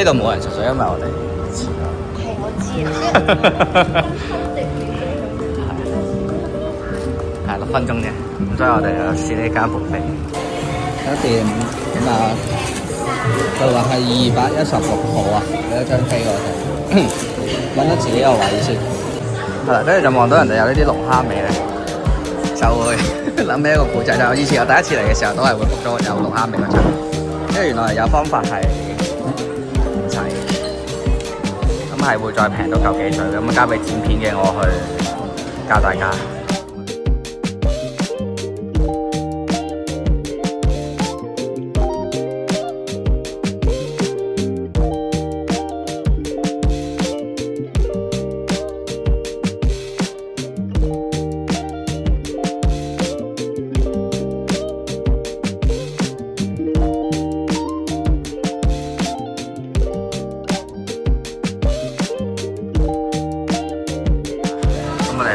度冇人，純粹因為我哋遲啦。係我知啊。係6分鐘啫，咁所以我哋就試呢間 buffet。一店咁啊，佢話係216號啊，俾咗張飛我哋，揾咗自己個位先。係啦，跟住就望到人哋有呢啲龍蝦味咧，就會諗起一個故仔。就以前我第一次嚟嘅時候，都係會 book 咗有龍蝦味嗰陣，跟住原來有方法係唔齊，咁係會再平到嚿幾水，咁交俾剪片嘅我去教大家。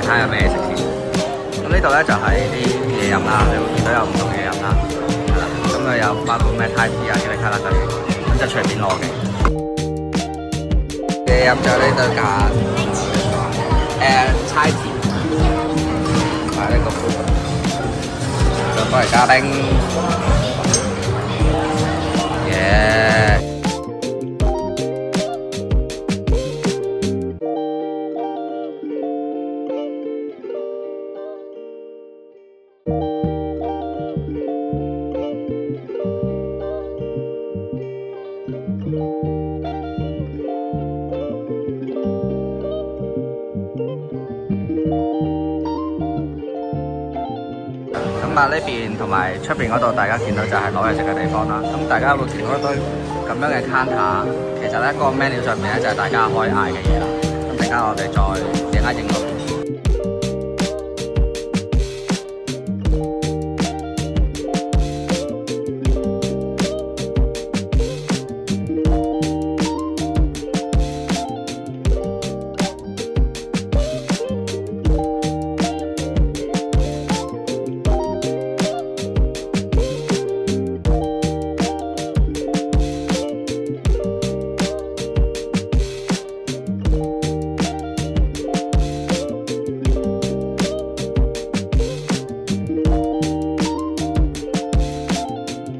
睇下有咩食先。咁呢度咧就係啲嘢飲啦，你會見到有唔同嘢飲啦，係啦。咁啊有包括咩泰 P 啊、吉力卡啦嗰啲，咁就隨便攞嘅。嘢飲就呢度揀猜甜，買呢個杯，就過嚟加冰。耶！咁啊呢邊同埋出邊嗰度，大家見到就係攞嘢食嘅地方啦。咁大家會見到一堆咁樣嘅 counter， 其實咧個 menu 上面咧就係大家可以嗌嘅嘢啦。咁陣間我哋再影一影落。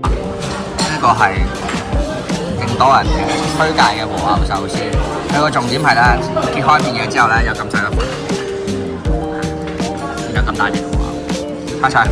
呢個係勁多人推介嘅和牛壽司，佢個重點係咧，揭開片嘢之後咧，有咁細個飯，有咁大隻和牛，叉佢。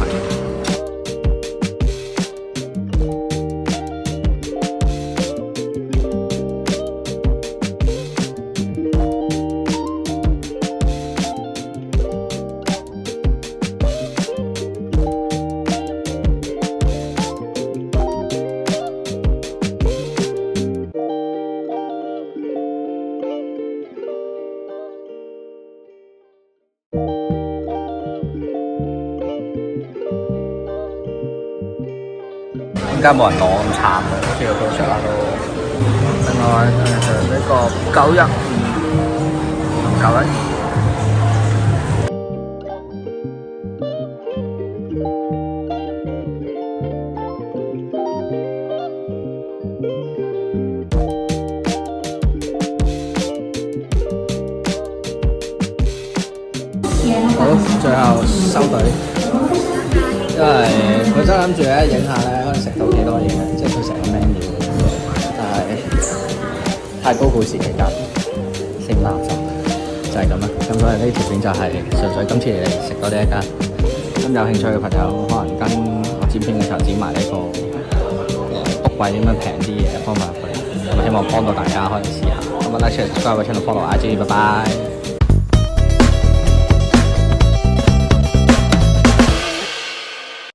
點解冇人攞咁慘嘅？好似個 poster 都。另外就呢個912同912。好，最後收隊。因為佢真係諗住咧影下咧，可以食到幾多嘢嘅，即係佢成個 menu， 但係太高故事期間先垃圾，就係咁啦。咁所以呢條片就係純粹今次嚟食多呢一間。咁有興趣嘅朋友可能跟我剪片嘅時候剪埋呢個book位點樣平啲嘢方法去，咁希望幫到大家可以試下。咁啊，like share subscribe channel follow IG，拜拜。